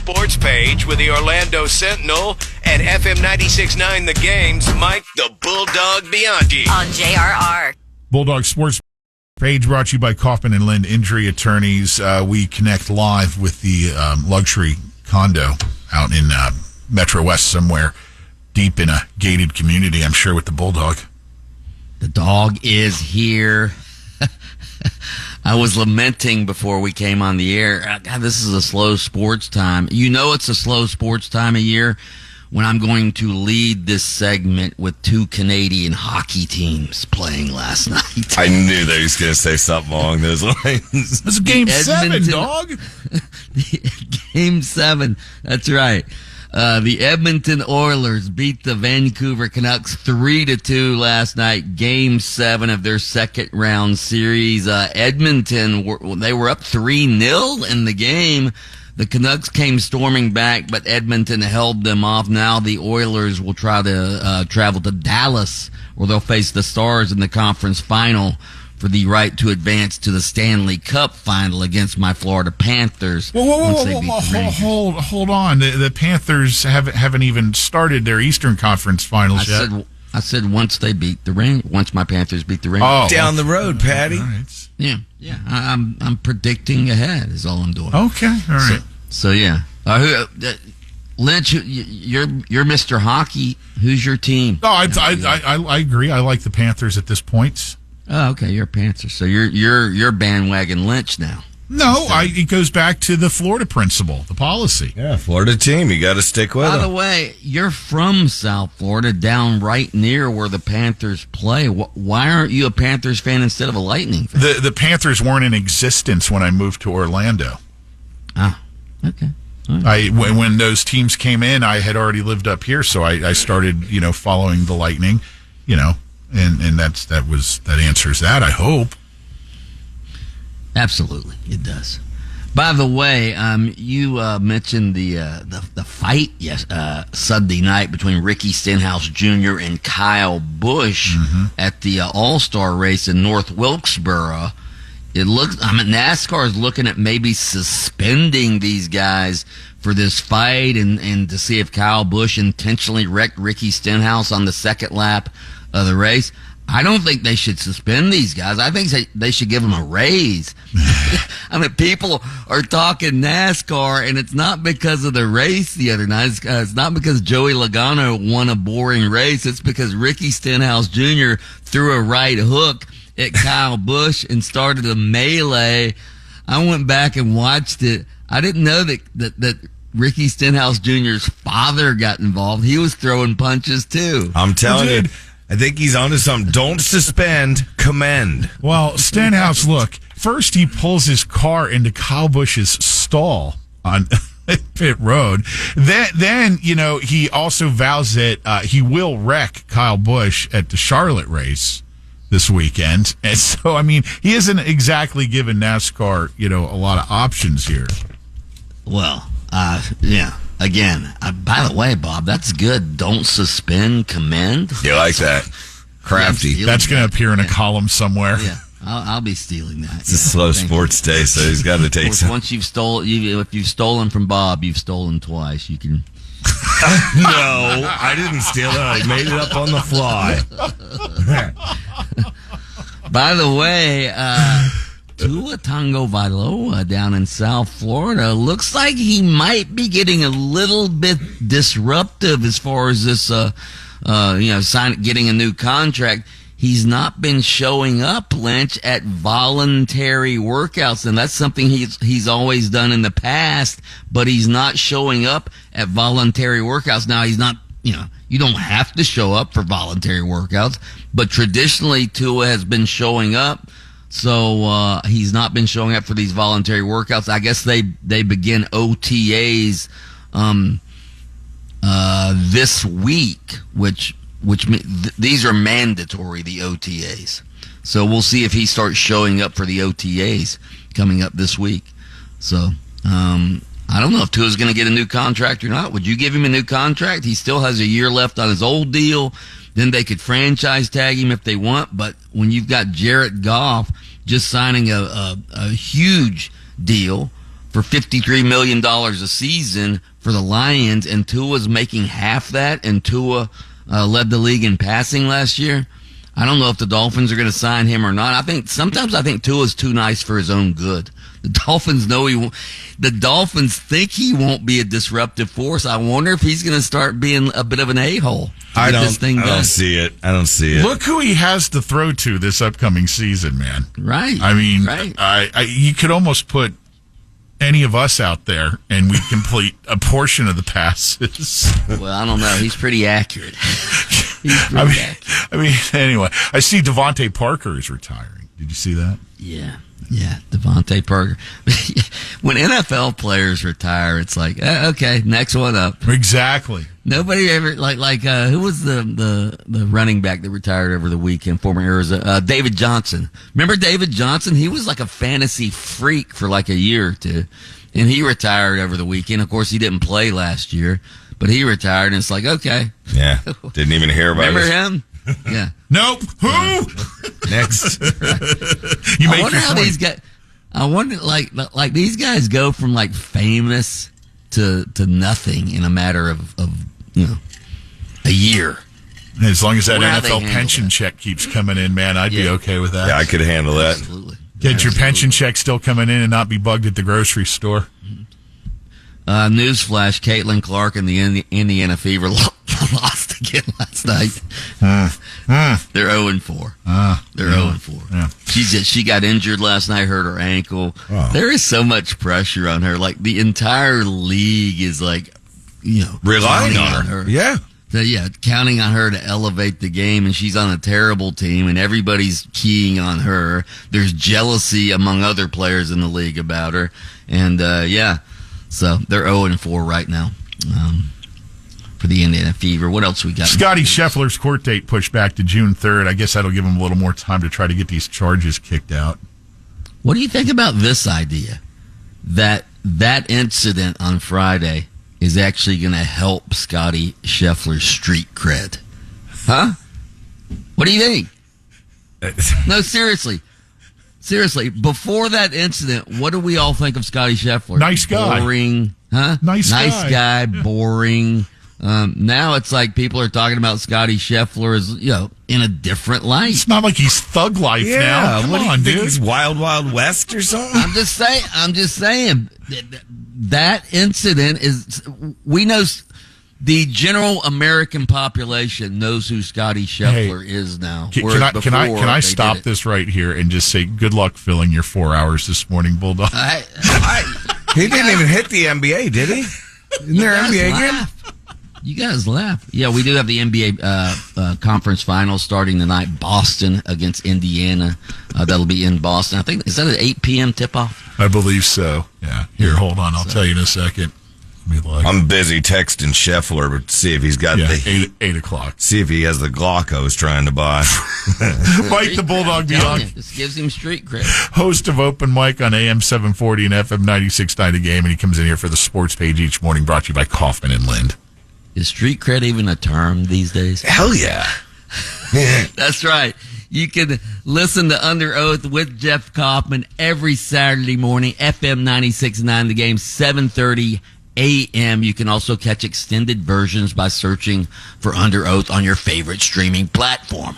Sports page with the Orlando Sentinel and FM 96.9 The Game's Mike the Bulldog Bianchi on JRR. Bulldog Sports page brought to you by Kaufman and Lind Injury Attorneys. We connect live with the luxury condo out in Metro West somewhere, deep in a gated community, I'm sure, with the Bulldog. The dog is here. I was lamenting before we came on the air. God, this is a slow sports time. You know it's a slow sports time of year when I'm going to lead this segment with two Canadian hockey teams playing last night. I knew they was going to say something along those lines. This is Game 7, dog. Game 7, that's right. The Edmonton Oilers beat the Vancouver Canucks 3-2 last night. Game 7 of their second round series. Edmonton, they were up 3-0 in the game. The Canucks came storming back, but Edmonton held them off. Now the Oilers will try to travel to Dallas, where they'll face the Stars in the conference final for the right to advance to the Stanley Cup final against my Florida Panthers. Hold on. The Panthers haven't even started their Eastern Conference finals yet. I said once they beat the Rangers. Once my Panthers beat the Rangers. Oh, down the road, Patty. Right. Yeah. I'm predicting ahead is all I'm doing. Okay, all right. So yeah. Lynch, you're Mr. Hockey. Who's your team? No, I agree. I like the Panthers at this point. Oh, okay. You're a Panther, so you're bandwagon Lynch now. No, it goes back to the Florida principle, the policy. Yeah, Florida team. You got to stick with them. By the way, you're from South Florida, down right near where the Panthers play. Why aren't you a Panthers fan instead of a Lightning fan? The Panthers weren't in existence when I moved to Orlando. Ah, okay. Right. When those teams came in, I had already lived up here, so I started, following the Lightning, and that answers that, I hope. Absolutely, it does. By the way, you mentioned the fight Sunday night between Ricky Stenhouse Jr. and Kyle Busch at the All-Star race in North Wilkesboro. It looks, NASCAR is looking at maybe suspending these guys for this fight and to see if Kyle Busch intentionally wrecked Ricky Stenhouse on the second lap of the race. I don't think they should suspend these guys. I think they should give them a raise. People are talking NASCAR, and it's not because of the race the other night. It's not because Joey Logano won a boring race. It's because Ricky Stenhouse Jr. threw a right hook at Kyle Busch and started a melee. I went back and watched it. I didn't know that Ricky Stenhouse Jr.'s father got involved. He was throwing punches, too. I'm telling you. I think he's onto something. Don't suspend, commend. Well, Stenhouse, look, first he pulls his car into Kyle Busch's stall on pit road. Then he also vows that he will wreck Kyle Busch at the Charlotte race this weekend. And so, he isn't exactly giving NASCAR, a lot of options here. Well, yeah. Again, by the way, Bob, that's good. Don't suspend, commend. You like that? Crafty. That's going to appear in a column somewhere. Yeah, I'll be stealing that. It's a slow sports day, so he's got to take some. Once if you've stolen from Bob, you've stolen twice. You can. No, I didn't steal it. I made it up on the fly. By the way, Tua Tagovailoa down in South Florida looks like he might be getting a little bit disruptive as far as this, getting a new contract. He's not been showing up, Lynch, at voluntary workouts, and that's something he's always done in the past. But he's not showing up at voluntary workouts now. He's not, you don't have to show up for voluntary workouts, but traditionally Tua has been showing up. So he's not been showing up for these voluntary workouts. I guess they begin OTAs this week, which these are mandatory, the OTAs. So we'll see if he starts showing up for the OTAs coming up this week. So I don't know if Tua's going to get a new contract or not. Would you give him a new contract? He still has a year left on his old deal. Then they could franchise tag him if they want. But when you've got Jared Goff just signing a huge deal for $53 million a season for the Lions, and Tua's making half that, and Tua led the league in passing last year. I don't know if the Dolphins are going to sign him or not. Sometimes I think Tua's too nice for his own good. The Dolphins know he won't. The Dolphins think he won't be a disruptive force. I wonder if he's going to start being a bit of an a-hole. I don't see it. I don't see it. Look who he has to throw to this upcoming season, man. Right. I mean, right. You could almost put any of us out there and we complete a portion of the passes. Well, I don't know. He's pretty accurate. Anyway, I see Devontae Parker is retiring. Did you see that? Yeah, Devontae Parker. When NFL players retire, it's like, okay, next one up. Exactly. Nobody ever who was the running back that retired over the weekend? Former Arizona, David Johnson. Remember David Johnson? He was like a fantasy freak for like a year or two, and he retired over the weekend. Of course, he didn't play last year, but he retired, and it's like, okay, yeah, didn't even hear about it. Remember him? Yeah. Nope. Who? Next. You make I wonder your how point. these guys. I wonder, like these guys go from like famous to nothing in a matter of a year. As long as that Wonder how they NFL handle pension that. check keeps coming in, man, I'd be okay with that. Yeah, I could handle that. Absolutely. Get your pension check still coming in and not be bugged at the grocery store. Newsflash: Caitlin Clark and the Indiana Fever lost again last night. They're 0-4. They're 0-4. Yeah. She got injured last night, hurt her ankle. Oh. There is so much pressure on her. Like the entire league is like, Relying counting on her. Yeah. So, counting on her to elevate the game, and she's on a terrible team, and everybody's keying on her. There's jealousy among other players in the league about her, and so they're 0-4 right now for the Indiana Fever. What else we got? Scotty Scheffler's court date pushed back to June 3rd. I guess that'll give him a little more time to try to get these charges kicked out. What do you think about this idea that incident on Friday is actually going to help Scotty Scheffler's street cred? Huh? What do you think? No, seriously. Seriously, before that incident, what do we all think of Scotty Scheffler? Nice guy. Boring. Huh? Nice guy, boring. Now it's like people are talking about Scotty Scheffler as, in a different light. It's not like he's thug life now. Come what do you on, think, dude. he's Wild Wild West or something? I'm just saying that incident is, we know the general American population knows who Scotty Scheffler is now. Can I stop this right here and just say good luck filling your 4 hours this morning, Bulldog? He didn't even hit the NBA, did he? Isn't there NBA again? You guys laugh. Yeah, we do have the NBA conference finals starting tonight. Boston against Indiana. That'll be in Boston. I think, is that an 8 p.m. tip-off? I believe so. Yeah. Here, hold on. I'll tell you in a second. Let me look. I'm busy texting Scheffler, but see if he's got the 8 o'clock. See if he has the Glock I was trying to buy. Mike the Bulldog Bianchi. This gives him street cred. Host of Open Mic on AM 740 and FM 96.9 The Game, and he comes in here for the sports page each morning, brought to you by Kaufman and Lind. Is street cred even a term these days? Hell yeah. That's right. You can listen to Under Oath with Jeff Kaufman every Saturday morning, FM 96.9 The Game, 7:30 a.m. You can also catch extended versions by searching for Under Oath on your favorite streaming platform.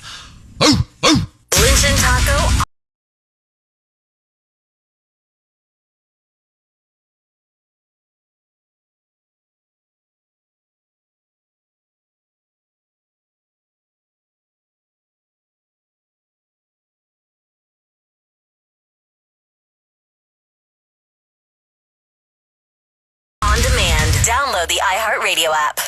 Oh, oh. Lynch and Taco. On demand. Download the iHeartRadio app.